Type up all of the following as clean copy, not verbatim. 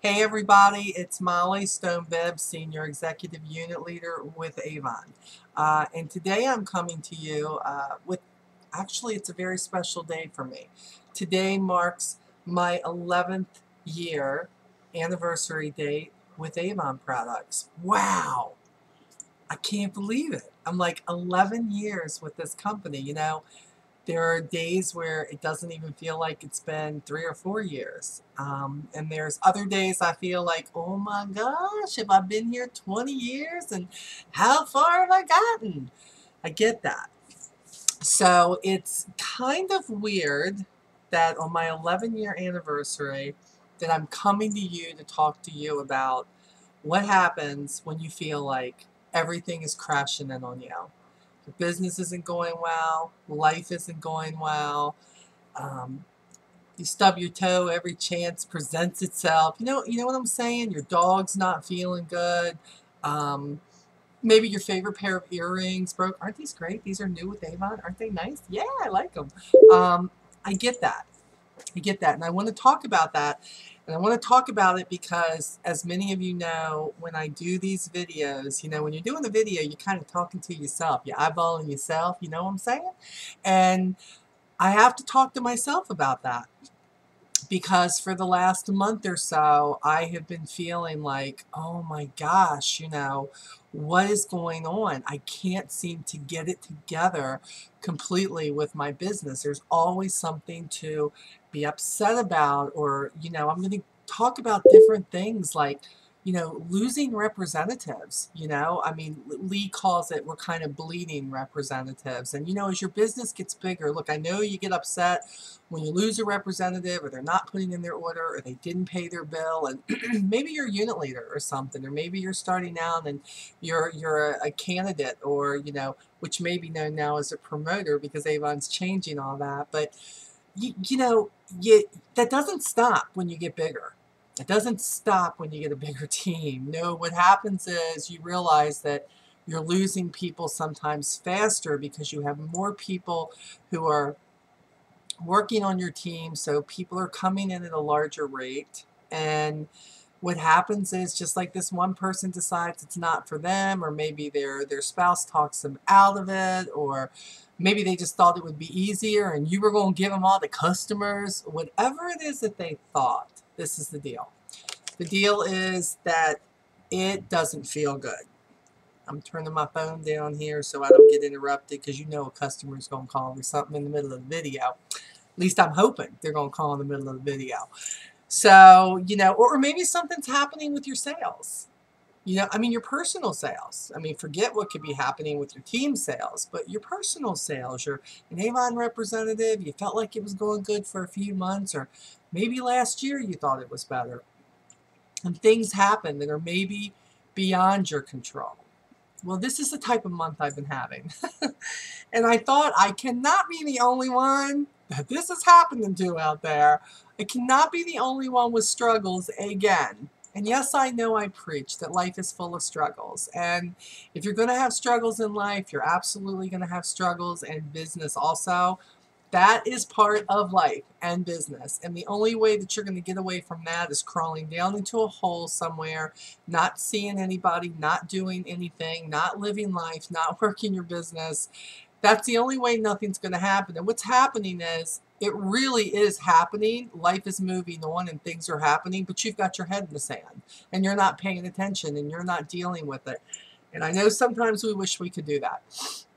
Hey everybody, it's Molly, STONE-BIBB, Senior Executive Unit Leader with Avon. And today I'm coming to you actually it's a very special day for me. Today marks my 11th year anniversary date with Avon products. Wow! I can't believe it. I'm like 11 years with this company, There are days where it doesn't even feel like it's been 3 or 4 years. And there's other days I feel like, oh my gosh, have I been here 20 years and how far have I gotten? I get that. So it's kind of weird that on my 11-year anniversary that I'm coming to you to talk to you about what happens when you feel like everything is crashing in on you. Your business isn't going well, life isn't going well, um, you stub your toe every chance presents itself. You know what I'm saying? Your dog's not feeling good. Um, Maybe your favorite pair of earrings broke. Aren't these great? These are new with Avon. Aren't they nice? Yeah, I like them. I get that. I get that. And I want to talk about that. And I want to talk about it because, as many of you know, when I do these videos, when you're doing the video, you're kind of talking to yourself. You're eyeballing yourself, you know what I'm saying? And I have to talk to myself about that because for the last month or so, I have been feeling like, oh my gosh, what is going on? I can't seem to get it together completely with my business. There's always something to be upset about, or, I'm going to talk about different things like, losing representatives, I mean, Lee calls it, we're kind of bleeding representatives. And, as your business gets bigger, look, I know you get upset when you lose a representative or they're not putting in their order or they didn't pay their bill, and maybe you're a unit leader or something, or maybe you're starting out and you're a candidate, or, which may be known now as a promoter because Avon's changing all that. But, that doesn't stop when you get bigger. It doesn't stop when you get a bigger team. No, what happens is you realize that you're losing people sometimes faster because you have more people who are working on your team, so people are coming in at a larger rate. And what happens is, just like this one person decides it's not for them, or maybe their spouse talks them out of it, or maybe they just thought it would be easier and you were going to give them all the customers. Whatever it is that they thought, this is the deal. The deal is that it doesn't feel good. I'm turning my phone down here so I don't get interrupted, because a customer is going to call me something in the middle of the video. At least I'm hoping they're going to call in the middle of the video. So, or maybe something's happening with your sales. I mean, your personal sales. I mean, forget what could be happening with your team sales, but your personal sales. You're an Avon representative. You felt like it was going good for a few months, or maybe last year you thought it was better. And things happen that are maybe beyond your control. Well, this is the type of month I've been having. And I thought, I cannot be the only one that this is happening to out there. I cannot be the only one with struggles again. And yes, I know I preach that life is full of struggles. And if you're going to have struggles in life, you're absolutely going to have struggles in business also. That is part of life and business. And the only way that you're going to get away from that is crawling down into a hole somewhere, not seeing anybody, not doing anything, not living life, not working your business. That's the only way nothing's going to happen. And what's happening is, it really is happening. Life is moving on and things are happening, but you've got your head in the sand and you're not paying attention and you're not dealing with it. And I know sometimes we wish we could do that.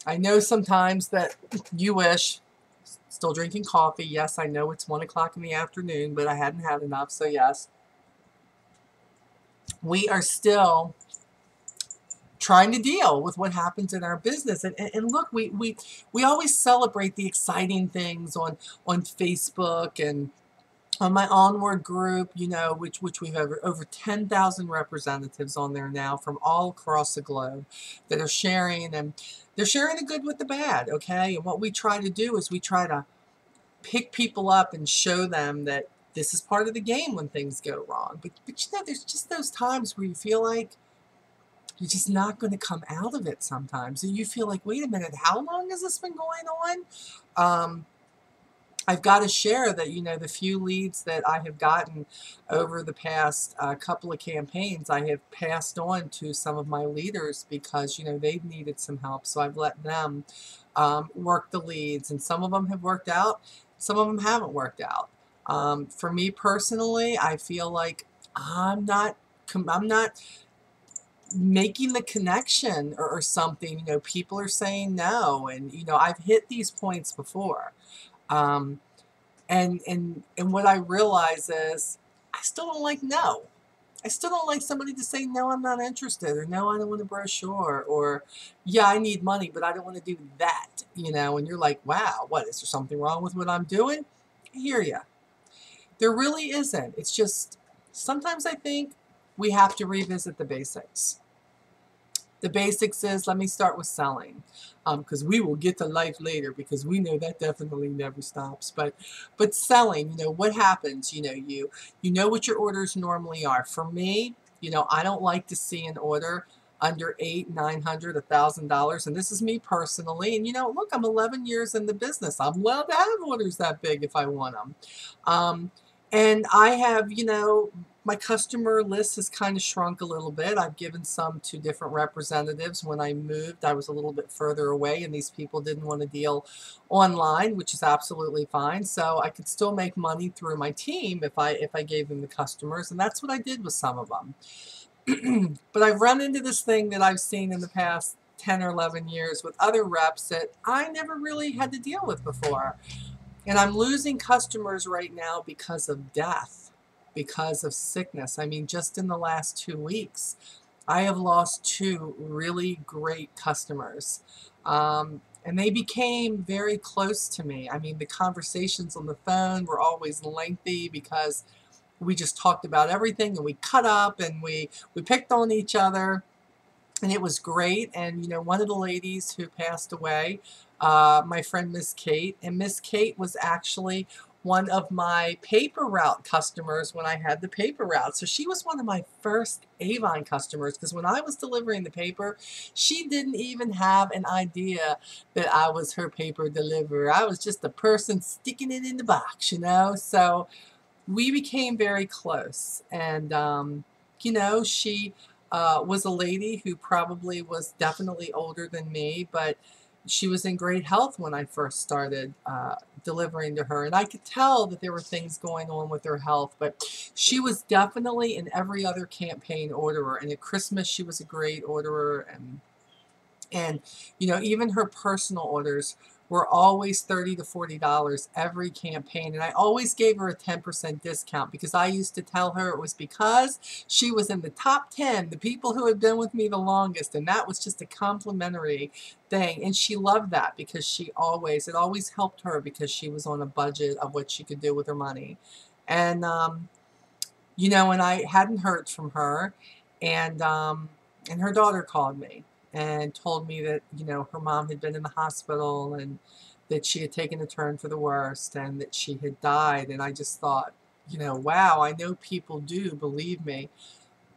I know sometimes that you wish. Still drinking coffee. Yes, I know it's 1 o'clock in the afternoon, but I hadn't had enough, so yes. We are still trying to deal with what happens in our business. And look, we always celebrate the exciting things on Facebook and on my Onward group, which we have over 10,000 representatives on there now from all across the globe that are sharing, and they're sharing the good with the bad, okay? And what we try to do is we try to pick people up and show them that this is part of the game when things go wrong. But there's just those times where you feel like you're just not going to come out of it sometimes. And you feel like, wait a minute, how long has this been going on? I've got to share that, the few leads that I have gotten over the past couple of campaigns, I have passed on to some of my leaders because, they've needed some help. So I've let them work the leads, and some of them have worked out, some of them haven't worked out. For me personally, I feel like I'm not making the connection or something. People are saying no, and I've hit these points before. Um, and what I realize is I still don't like no. I still don't like somebody to say, no, I'm not interested, or no, I don't want a brochure, or yeah, I need money, but I don't want to do that, and you're like, wow, what, is there something wrong with what I'm doing? I hear you. There really isn't. It's just sometimes I think we have to revisit the basics. The basics is, let me start with selling, because we will get to life later, because we know that definitely never stops. But selling, what happens? You know what your orders normally are. For me, I don't like to see an order under $800, $900, $1,000, and this is me personally. And look, I'm 11 years in the business. I'm allowed to have orders that big if I want them. And I have, my customer list has kind of shrunk a little bit. I've given some to different representatives. When I moved, I was a little bit further away, and these people didn't want to deal online, which is absolutely fine. So I could still make money through my team if I gave them the customers, and that's what I did with some of them. But I've run into this thing that I've seen in the past 10 or 11 years with other reps that I never really had to deal with before. And I'm losing customers right now because of death, because of sickness. I mean, just in the last 2 weeks, I have lost 2 really great customers. And they became very close to me. I mean, the conversations on the phone were always lengthy because we just talked about everything, and we cut up, and we picked on each other. And it was great. And one of the ladies who passed away, my friend Miss Kate, and Miss Kate was actually one of my paper route customers when I had the paper route. So she was one of my first Avon customers, because when I was delivering the paper, she didn't even have an idea that I was her paper deliverer. I was just a person sticking it in the box, So we became very close. And she was a lady who probably was definitely older than me, but she was in great health when I first started delivering to her. And I could tell that there were things going on with her health, but she was definitely in every other campaign orderer. And at Christmas, she was a great orderer. And even her personal orders were always $30 to $40 every campaign. And I always gave her a 10% discount, because I used to tell her it was because she was in the top 10, the people who had been with me the longest. And that was just a complimentary thing. And she loved that, because it always helped her, because she was on a budget of what she could do with her money. And, and I hadn't heard from her. And her daughter called me and told me that, her mom had been in the hospital, and that she had taken a turn for the worst, and that she had died. And I just thought, wow, I know people do, believe me.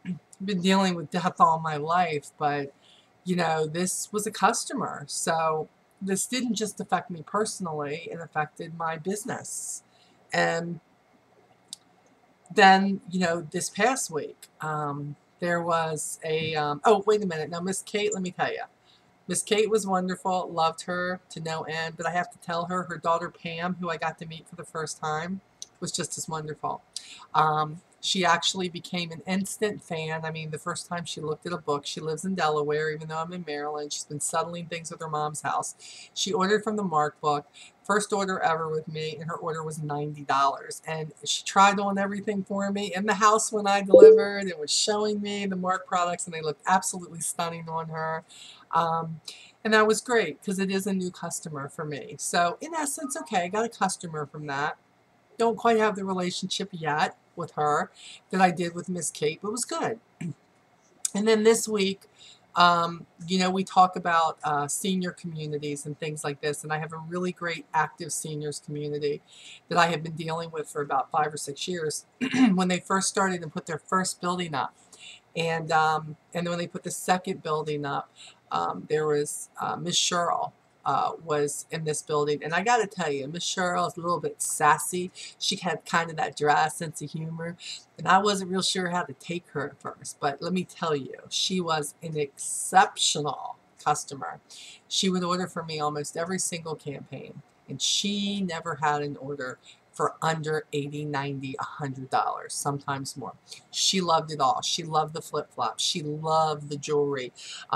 I've been dealing with death all my life, but, this was a customer. So this didn't just affect me personally, it affected my business. And then, this past week, there was a, oh, wait a minute. Now, Miss Kate, let me tell you. Miss Kate was wonderful, loved her to no end, but I have to tell her, her daughter Pam, who I got to meet for the first time, was just as wonderful. She actually became an instant fan. I mean, the first time she looked at a book, she lives in Delaware, even though I'm in Maryland. She's been settling things with her mom's house. She ordered from the Mark book, first order ever with me, and her order was $90. And she tried on everything for me in the house when I delivered, and was showing me the Mark products, and they looked absolutely stunning on her. And that was great, because it is a new customer for me. So in essence, okay, I got a customer from that. Don't quite have the relationship yet with her that I did with Miss Kate, but it was good. And then this week, we talk about senior communities and things like this, and I have a really great active seniors community that I have been dealing with for about 5 or 6 years. When they first started and put their first building up, and then when they put the second building up, there was Miss Cheryl, was in this building. And I got to tell you, Miss Cheryl is a little bit sassy. She had kind of that dry sense of humor. And I wasn't real sure how to take her at first. But let me tell you, she was an exceptional customer. She would order for me almost every single campaign. And she never had an order for under $80, $90, $100, sometimes more. She loved it all. She loved the flip-flops. She loved the jewelry.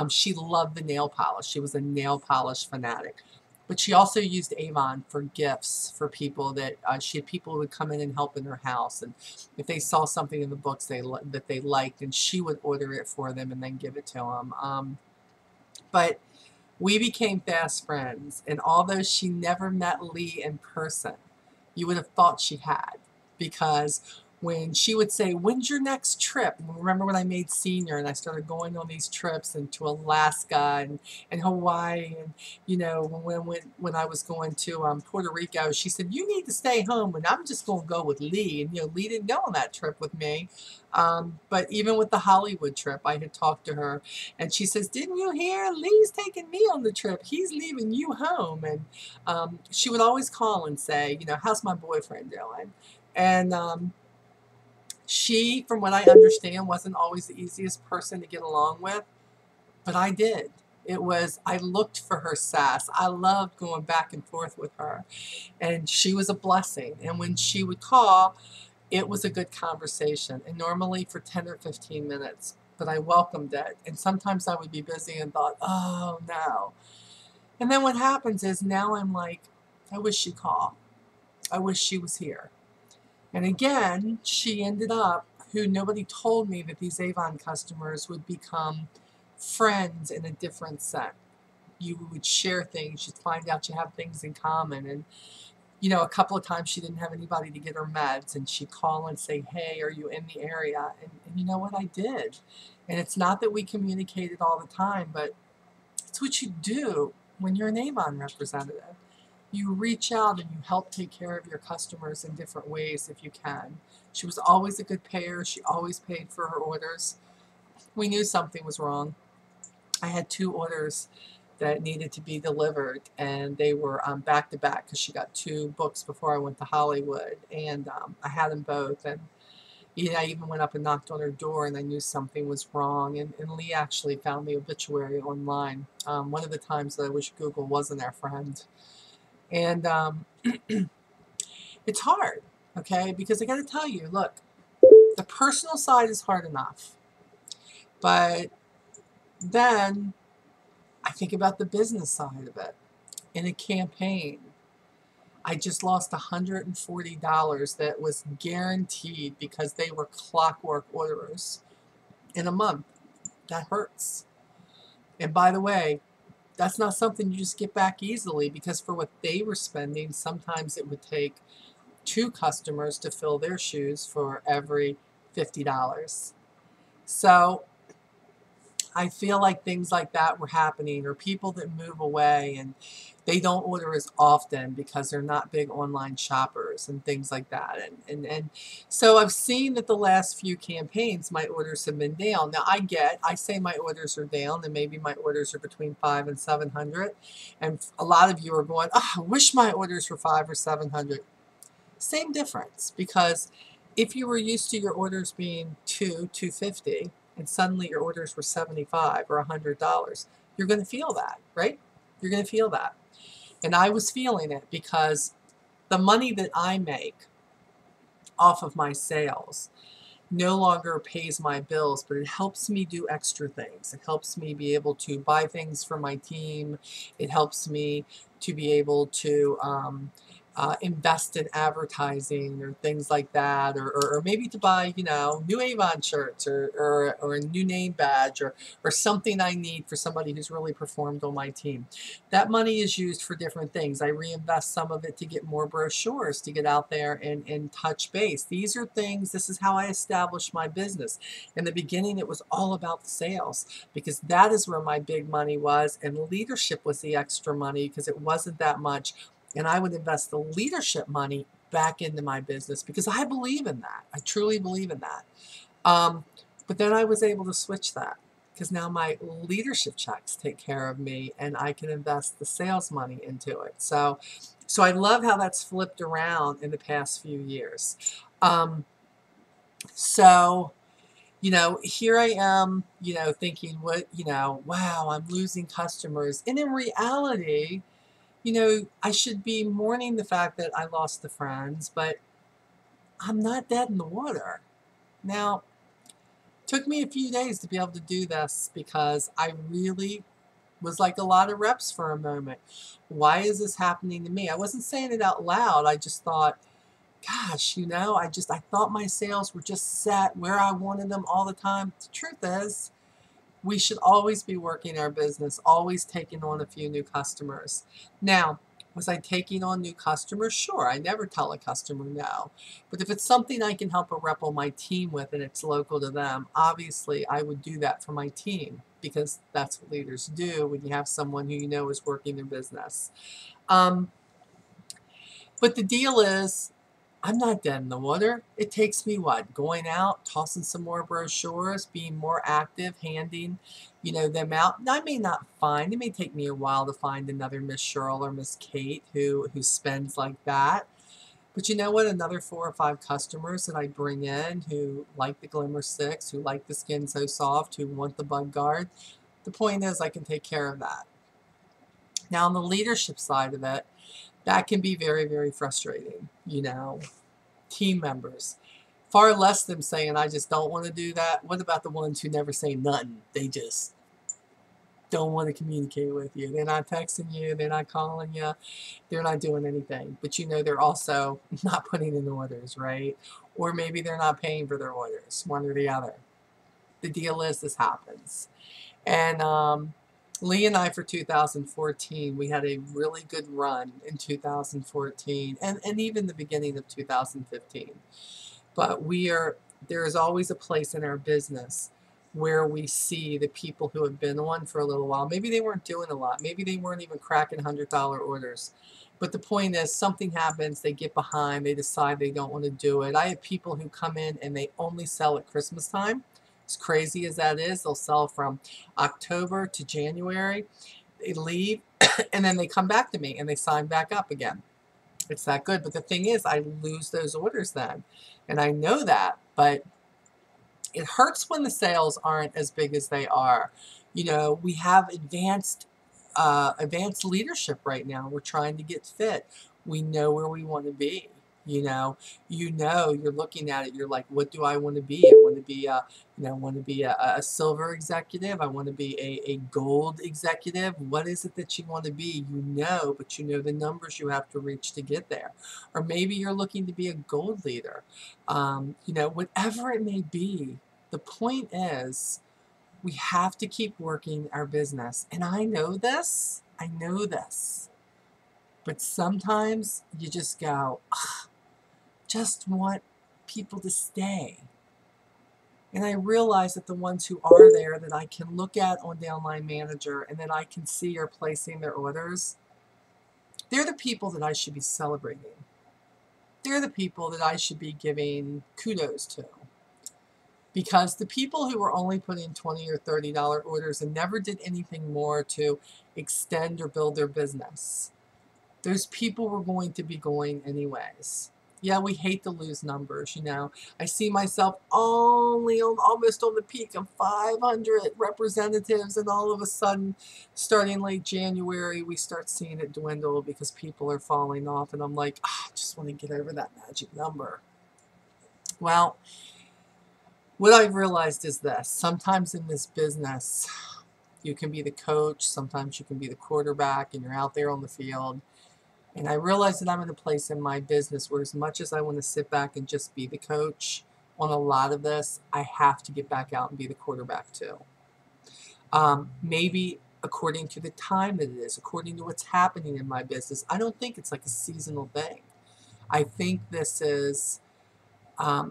She loved the nail polish. She was a nail polish fanatic. But she also used Avon for gifts for people that she had people who would come in and help in her house. And if they saw something in the books that they liked, and she would order it for them and then give it to them. But we became fast friends. And although she never met Lee in person, you would have thought she had, because when she would say, "When's your next trip?" And remember when I made senior and I started going on these trips into Alaska and Hawaii, and you know, when I was going to Puerto Rico, she said, "You need to stay home and I'm just going to go with Lee." And you know, Lee didn't go on that trip with me. But even with the Hollywood trip, I had talked to her and she says, "Didn't you hear? Lee's taking me on the trip. He's leaving you home." And she would always call and say, you know, "How's my boyfriend doing?" And she, from what I understand, wasn't always the easiest person to get along with, but I did. I looked for her sass. I loved going back and forth with her, and she was a blessing. And when she would call, it was a good conversation, and normally for 10 or 15 minutes, but I welcomed it. And sometimes I would be busy and thought, "Oh, no." And then what happens is now I'm like, I wish she'd call. I wish she was here. And again, she ended up, who nobody told me that these Avon customers would become friends in a different set. You would share things, you'd find out you have things in common. And, you know, a couple of times she didn't have anybody to get her meds, and she'd call and say, "Hey, are you in the area?" And you know what? I did. And it's not that we communicated all the time, but it's what you do when you're an Avon representative. You reach out and you help take care of your customers in different ways if you can. She was always a good payer. She always paid for her orders. We knew something was wrong. I had 2 orders that needed to be delivered, and they were back to back because she got 2 books before I went to Hollywood, and I had them both. And I even went up and knocked on her door, and I knew something was wrong. And Lee actually found the obituary online. One of the times that I wish Google wasn't our friend. And it's hard, okay? Because I got to tell you, look, the personal side is hard enough. But then I think about the business side of it. In a campaign, I just lost $140 that was guaranteed because they were clockwork orders in a month. That hurts. And by the way, that's not something you just get back easily, because for what they were spending, sometimes it would take 2 customers to fill their shoes for every $50. So I feel like things like that were happening, or people that move away and they don't order as often because they're not big online shoppers and things like that. And so I've seen that the last few campaigns, my orders have been down. Now I say my orders are down, and maybe my orders are between 500 and 700. And a lot of you are going, "Oh, I wish my orders were 500 or 700. Same difference, because if you were used to your orders being $250, and suddenly your orders were $75 or $100, you're going to feel that, right? You're going to feel that. And I was feeling it, because the money that I make off of my sales no longer pays my bills, but it helps me do extra things. It helps me be able to buy things for my team. It helps me to be able to invest in advertising or things like that, or maybe to buy, you know, new Avon shirts, or a new name badge, or something I need for somebody who's really performed on my team. That money is used for different things. I reinvest some of it to get more brochures, to get out there and touch base. These are things, this is how I established my business. In the beginning, it was all about the sales, because that is where my big money was, and leadership was the extra money, because it wasn't that much. And I would invest the leadership money back into my business, because I believe in that. I truly believe in that. But then I was able to switch that, because now my leadership checks take care of me and I can invest the sales money into it. So I love how that's flipped around in the past few years. So, here I am, thinking wow, I'm losing customers. And in reality, I should be mourning the fact that I lost the friends, but I'm not dead in the water. Now, it took me a few days to be able to do this because I really was like a lot of reps for a moment. Why is this happening to me? I wasn't saying it out loud. I just thought, gosh, I thought my sales were just set where I wanted them all the time. The truth is, we should always be working our business, always taking on a few new customers. Now, was I taking on new customers? Sure, I never tell a customer no. But if it's something I can help a rep on my team with and it's local to them, obviously I would do that for my team because that's what leaders do when you have someone who you know is working their business. But the deal is, I'm not dead in the water. It takes me what? Going out, tossing some more brochures, being more active, handing, them out. I may not find, it may take me a while to find another Miss Cheryl or Miss Kate who spends like that. But you know what? Another 4 or 5 customers that I bring in who like the Glimmer 6, who like the Skin So Soft, who want the Bug Guard. The point is I can take care of that. Now on the leadership side of it, that can be very, very frustrating, team members. Far less them saying, I just don't want to do that. What about the ones who never say nothing? They just don't want to communicate with you. They're not texting you. They're not calling you. They're not doing anything. But they're also not putting in orders, right? Or maybe they're not paying for their orders, one or the other. The deal is this happens. And Lee and I, for 2014, we had a really good run in 2014 and even the beginning of 2015. But there is always a place in our business where we see the people who have been on for a little while. Maybe they weren't doing a lot. Maybe they weren't even cracking $100 orders. But the point is, something happens, they get behind, they decide they don't want to do it. I have people who come in and they only sell at Christmas time. As crazy as that is, they'll sell from October to January. They leave, and then they come back to me, and they sign back up again. It's that good. But the thing is, I lose those orders then. And I know that, but it hurts when the sales aren't as big as they are. We have advanced leadership right now. We're trying to get fit. We know where we want to be. You're looking at it. You're like, what do I want to be? I want to be a silver executive. I want to be a gold executive. What is it that you want to be? But the numbers you have to reach to get there. Or maybe you're looking to be a gold leader. Whatever it may be, the point is we have to keep working our business. And I know this. But sometimes you just go, just want people to stay. And I realize that the ones who are there that I can look at on Downline Manager and that I can see are placing their orders, they're the people that I should be celebrating. They're the people that I should be giving kudos to. Because the people who were only putting $20 or $30 orders and never did anything more to extend or build their business, those people were going to be going anyways. Yeah, we hate to lose numbers, I see myself almost on the peak of 500 representatives, and all of a sudden, starting late January, we start seeing it dwindle because people are falling off, and I'm like, I just want to get over that magic number. Well, what I've realized is this. Sometimes in this business, you can be the coach, sometimes you can be the quarterback, and you're out there on the field. And I realize that I'm in a place in my business where, as much as I want to sit back and just be the coach on a lot of this, I have to get back out and be the quarterback too. Maybe according to the time that it is, according to what's happening in my business. I don't think it's like a seasonal thing. I think this is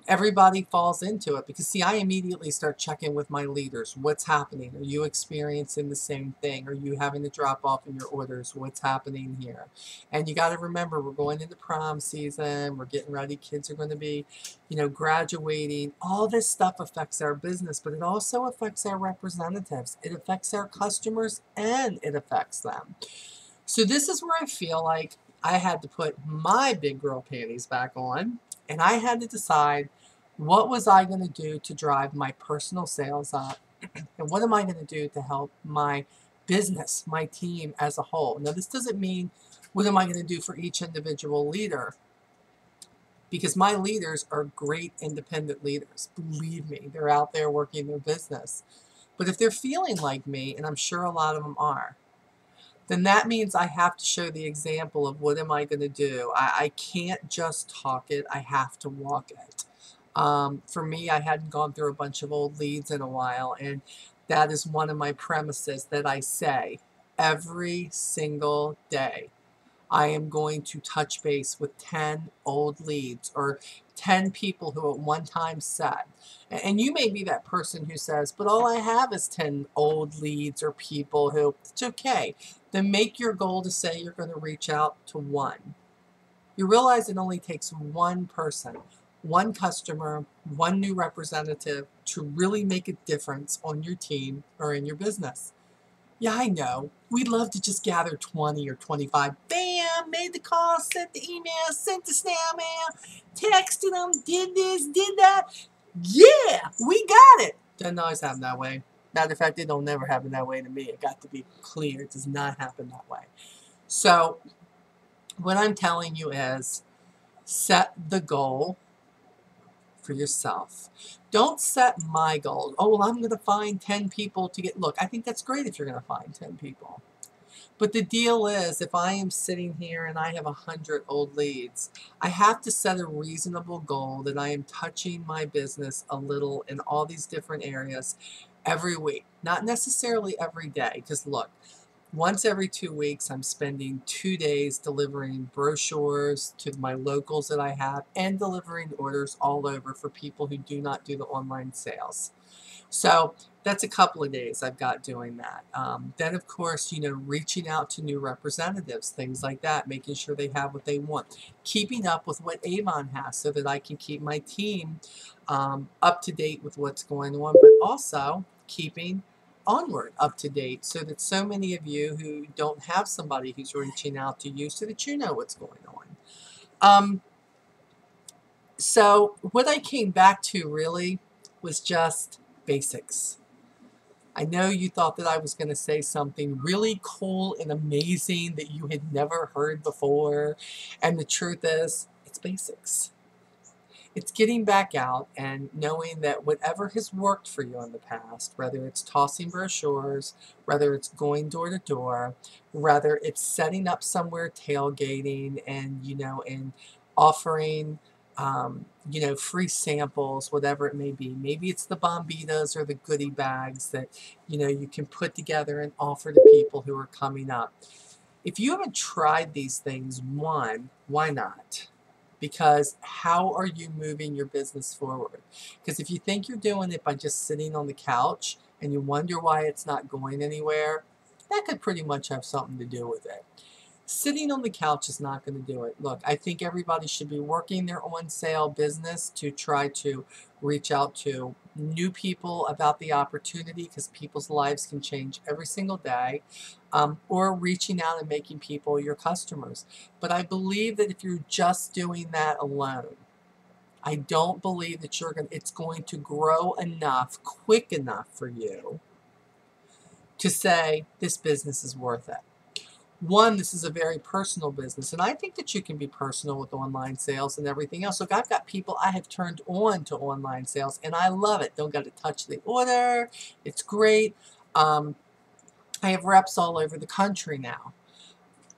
Everybody falls into it because, see, I immediately start checking with my leaders. What's happening? Are you experiencing the same thing? Are you having to drop off in your orders? What's happening here? And you got to remember, we're going into prom season. We're getting ready. Kids are going to be, graduating. All this stuff affects our business, but it also affects our representatives. It affects our customers, and it affects them. So this is where I feel like I had to put my big girl panties back on, and I had to decide, what was I going to do to drive my personal sales up, and what am I going to do to help my business, my team as a whole. Now, this doesn't mean what am I going to do for each individual leader, because my leaders are great independent leaders. Believe me, they're out there working their business. But if they're feeling like me, and I'm sure a lot of them are, then that means I have to show the example of what am I going to do. I can't just talk it, I have to walk it. For me, I hadn't gone through a bunch of old leads in a while, and that is one of my premises that I say every single day. I am going to touch base with 10 old leads or 10 people who at one time said, and you may be that person who says, but all I have is 10 old leads or people who, it's okay. Then make your goal to say you're going to reach out to one. You realize it only takes one person, one customer, one new representative to really make a difference on your team or in your business. Yeah, I know. We'd love to just gather 20 or 25. Bam! Made the call, sent the email, sent the snail mail, texted them, did this, did that. Yeah, we got it. Doesn't always happen that way. Matter of fact, it don't never happen that way to me. It got to be clear. It does not happen that way. So, what I'm telling you is, set the goal for yourself. Don't set my goal. Oh, well, I'm going to find 10 people to get. Look, I think that's great if you're going to find 10 people. But the deal is, if I am sitting here and I have 100 old leads, I have to set a reasonable goal that I am touching my business a little in all these different areas every week. Not necessarily every day, because look, once every 2 weeks, I'm spending 2 days delivering brochures to my locals that I have and delivering orders all over for people who do not do the online sales. So that's a couple of days I've got doing that. Then, of course, reaching out to new representatives, things like that, making sure they have what they want. Keeping up with what Avon has so that I can keep my team up to date with what's going on, but also keeping Onward up to date so that so many of you who don't have somebody who's reaching out to you so that you know what's going on. So what I came back to really was just basics. I know you thought that I was going to say something really cool and amazing that you had never heard before, and the truth is, it's basics. It's getting back out and knowing that whatever has worked for you in the past, whether it's tossing brochures, whether it's going door to door, whether it's setting up somewhere tailgating and, and offering, free samples, whatever it may be. Maybe it's the bombitas or the goodie bags that, you can put together and offer to people who are coming up. If you haven't tried these things, one, why not? Because how are you moving your business forward? Because if you think you're doing it by just sitting on the couch and you wonder why it's not going anywhere, that could pretty much have something to do with it. Sitting on the couch is not going to do it. Look, I think everybody should be working their on-sale business to try to reach out to new people about the opportunity, because people's lives can change every single day, or reaching out and making people your customers. But I believe that if you're just doing that alone, I don't believe that it's going to grow enough, quick enough for you to say this business is worth it. One, this is a very personal business, and I think that you can be personal with online sales and everything else. Look, I've got people I have turned on to online sales, and I love it. Don't got to touch the order. It's great. I have reps all over the country now.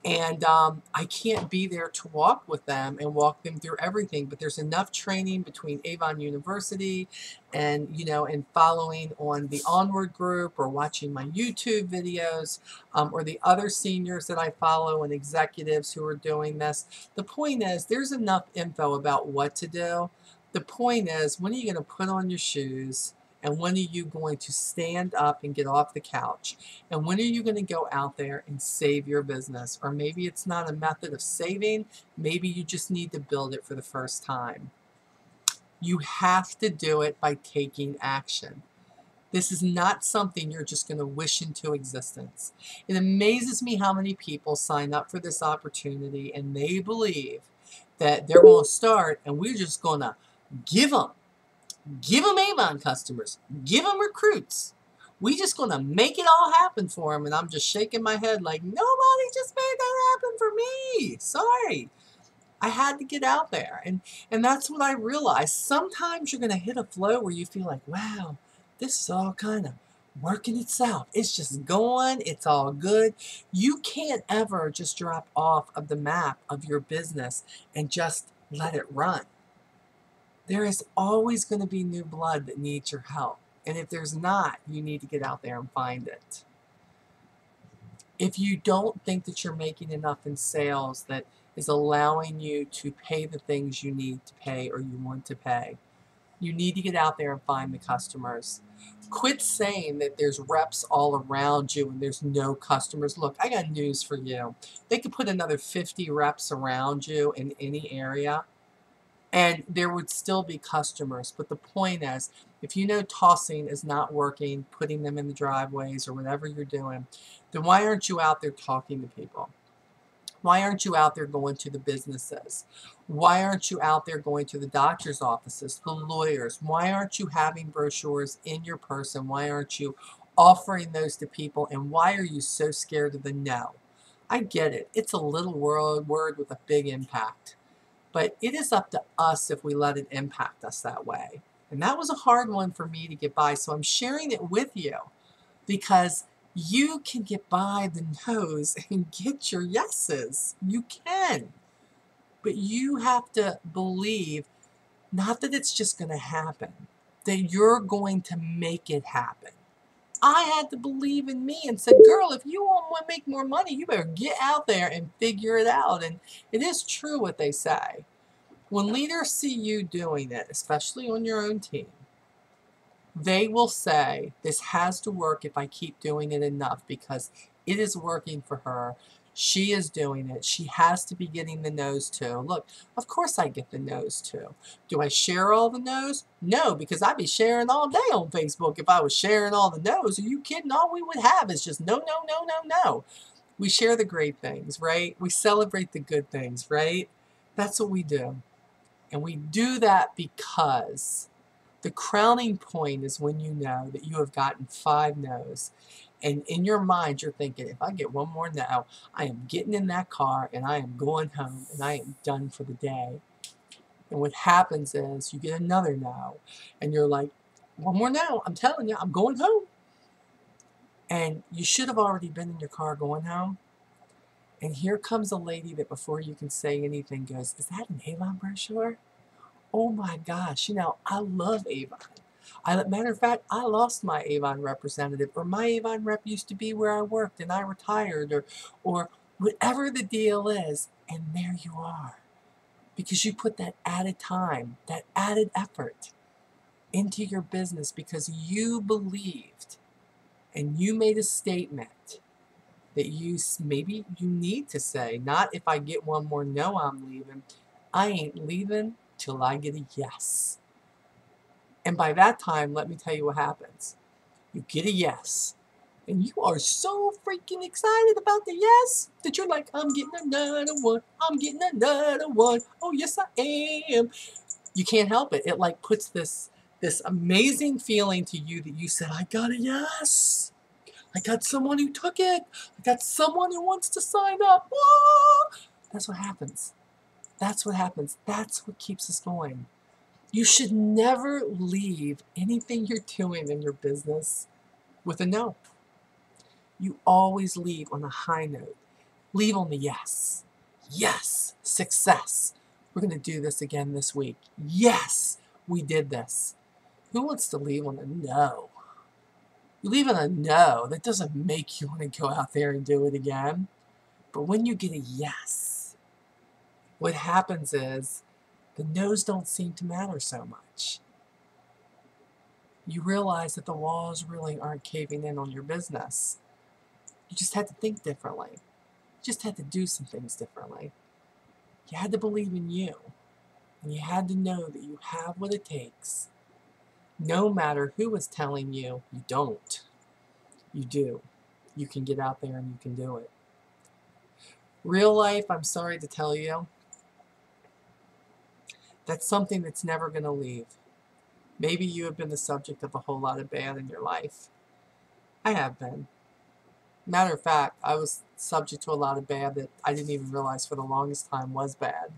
And I can't be there to walk with them and walk them through everything, but there's enough training between Avon University and, and following on the Onward group or watching my YouTube videos or the other seniors that I follow and executives who are doing this. The point is, there's enough info about what to do, The point is, when are you going to put on your shoes? And when are you going to stand up and get off the couch? And when are you going to go out there and save your business? Or maybe it's not a method of saving. Maybe you just need to build it for the first time. You have to do it by taking action. This is not something you're just going to wish into existence. It amazes me how many people sign up for this opportunity and they believe that they're going to start and we're just going to give them Avon customers, give them recruits. We just going to make it all happen for them. And I'm just shaking my head like, nobody just made that happen for me. Sorry. I had to get out there. And that's what I realized. Sometimes you're going to hit a flow where you feel like, wow, this is all kind of working itself. It's just going. It's all good. You can't ever just drop off of the map of your business and just let it run. There is always going to be new blood that needs your help. And if there's not, you need to get out there and find it. If you don't think that you're making enough in sales that is allowing you to pay the things you need to pay or you want to pay, you need to get out there and find the customers. Quit saying that there's reps all around you and there's no customers. Look, I got news for you. They could put another 50 reps around you in any area and there would still be customers. But the point is, if you know tossing is not working, putting them in the driveways or whatever you're doing, then why aren't you out there talking to people? Why aren't you out there going to the businesses? Why aren't you out there going to the doctor's offices, the lawyers? Why aren't you having brochures in your person? Why aren't you offering those to people? And why are you so scared of the no? I get it. It's a little word with a big impact. But it is up to us if we let it impact us that way. And that was a hard one for me to get by. So I'm sharing it with you because you can get by the no's and get your yeses. You can. But you have to believe, not that it's just going to happen, that you're going to make it happen. I had to believe in me and said, girl, if you want to make more money, you better get out there and figure it out. And it is true what they say. When leaders see you doing it, especially on your own team, they will say, this has to work if I keep doing it enough because it is working for her. She is doing it. She has to be getting the no's too. Look, of course I get the no's too. Do I share all the no's? No, because I'd be sharing all day on Facebook if I was sharing all the no's. Are you kidding? All we would have is just no, no, no, no, no. We share the great things, right? We celebrate the good things, right? That's what we do. And we do that because the crowning point is when you know that you have gotten 5 no's. And in your mind, you're thinking, if I get one more no, I am getting in that car and I am going home and I am done for the day. And what happens is you get another no and you're like, one more no, I'm telling you, I'm going home. And you should have already been in your car going home. And here comes a lady that before you can say anything goes, is that an Avon brochure? Oh my gosh, you know, I love Avon. Matter of fact, I lost my Avon representative, or my Avon rep used to be where I worked and I retired, or whatever the deal is, and there you are. Because you put that added time, that added effort into your business because you believed and you made a statement that maybe you need to say, not if I get one more no, I'm leaving. I ain't leaving till I get a yes. And by that time, let me tell you what happens. You get a yes. And you are so freaking excited about the yes that you're like, I'm getting another one. I'm getting another one. Oh, yes, I am. You can't help it. It like puts this amazing feeling to you that you said, I got a yes. I got someone who took it. I got someone who wants to sign up. Whoa! That's what happens. That's what happens. That's what keeps us going. You should never leave anything you're doing in your business with a no. You always leave on a high note. Leave on the yes. Yes, success. We're going to do this again this week. Yes, we did this. Who wants to leave on a no? You leave on a no, that doesn't make you want to go out there and do it again. But when you get a yes, what happens is the no's don't seem to matter so much. You realize that the walls really aren't caving in on your business. You just had to think differently. You just had to do some things differently. You had to believe in you. And you had to know that you have what it takes. No matter who is telling you you don't. You do. You can get out there and you can do it. Real life, I'm sorry to tell you, that's something that's never going to leave. Maybe you have been the subject of a whole lot of bad in your life. I have been. Matter of fact, I was subject to a lot of bad that I didn't even realize for the longest time was bad.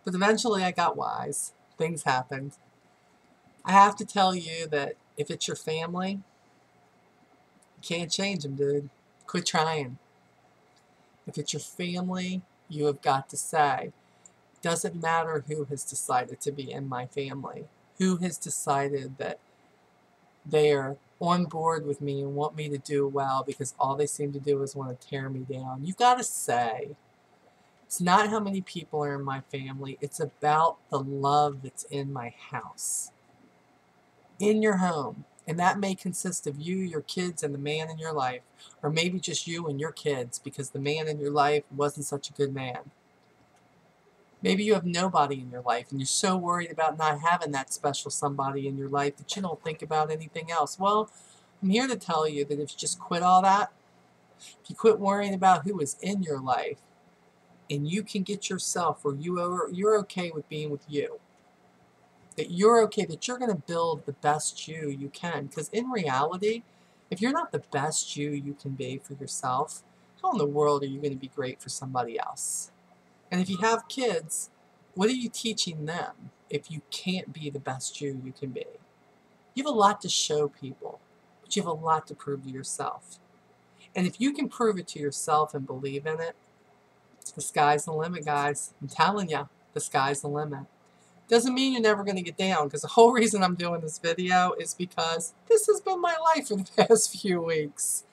But eventually I got wise. Things happened. I have to tell you that if it's your family, you can't change them, dude. Quit trying. If it's your family, you have got to say, doesn't matter who has decided to be in my family, who has decided that they are on board with me and want me to do well because all they seem to do is want to tear me down. You've got to say, it's not how many people are in my family, it's about the love that's in my house, in your home. And that may consist of you, your kids, and the man in your life. Or maybe just you and your kids because the man in your life wasn't such a good man. Maybe you have nobody in your life and you're so worried about not having that special somebody in your life that you don't think about anything else. Well, I'm here to tell you that if you just quit all that, if you quit worrying about who is in your life, and you can get yourself where you're okay with being with you, that you're okay, that you're going to build the best you can. Because in reality, if you're not the best you can be for yourself, how in the world are you going to be great for somebody else? And if you have kids, what are you teaching them if you can't be the best you can be? You have a lot to show people, but you have a lot to prove to yourself. And if you can prove it to yourself and believe in it, the sky's the limit, guys. I'm telling you, the sky's the limit. Doesn't mean you're never going to get down, because the whole reason I'm doing this video is because this has been my life for the past few weeks.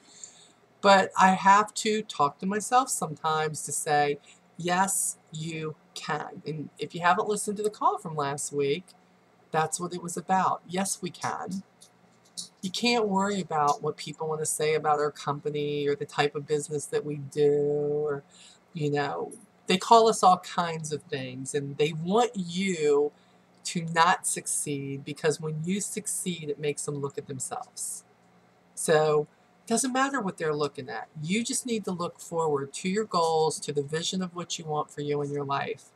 But I have to talk to myself sometimes to say, yes, you can. And if you haven't listened to the call from last week, that's what it was about. Yes, we can. You can't worry about what people want to say about our company or the type of business that we do, or, you know, they call us all kinds of things, and they want you to not succeed because when you succeed, it makes them look at themselves. So it doesn't matter what they're looking at. You just need to look forward to your goals, to the vision of what you want for you in your life.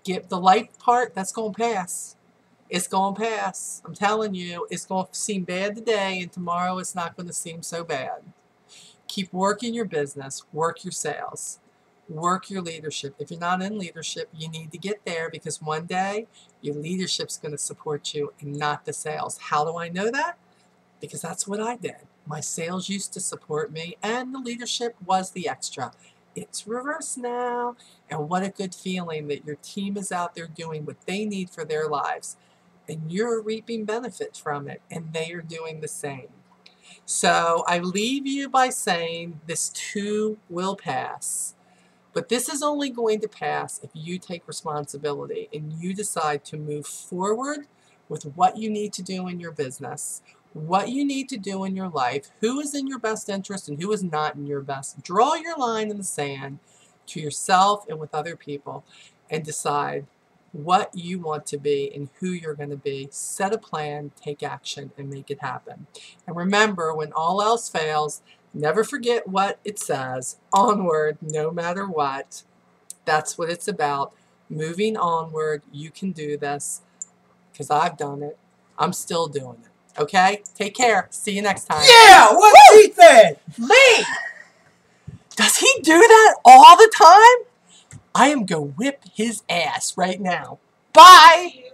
Get the life part, that's going to pass. It's going to pass. I'm telling you, it's going to seem bad today, and tomorrow it's not going to seem so bad. Keep working your business, work your sales. Work your leadership. If you're not in leadership, you need to get there, because one day your leadership's going to support you and not the sales. How do I know that? Because that's what I did. My sales used to support me and the leadership was the extra. It's reversed now. And what a good feeling that your team is out there doing what they need for their lives. And you're reaping benefit from it, and they are doing the same. So I leave you by saying this too will pass. But this is only going to pass if you take responsibility and you decide to move forward with what you need to do in your business, what you need to do in your life, who is in your best interest and who is not in your best. Draw your line in the sand to yourself and with other people and decide what you want to be and who you're going to be. Set a plan, take action, and make it happen. And remember, when all else fails, never forget what it says. Onward, no matter what. That's what it's about. Moving onward. You can do this. Because I've done it. I'm still doing it. Okay? Take care. See you next time. Yeah! What she said! Me! Does he do that all the time? I am going to whip his ass right now. Bye!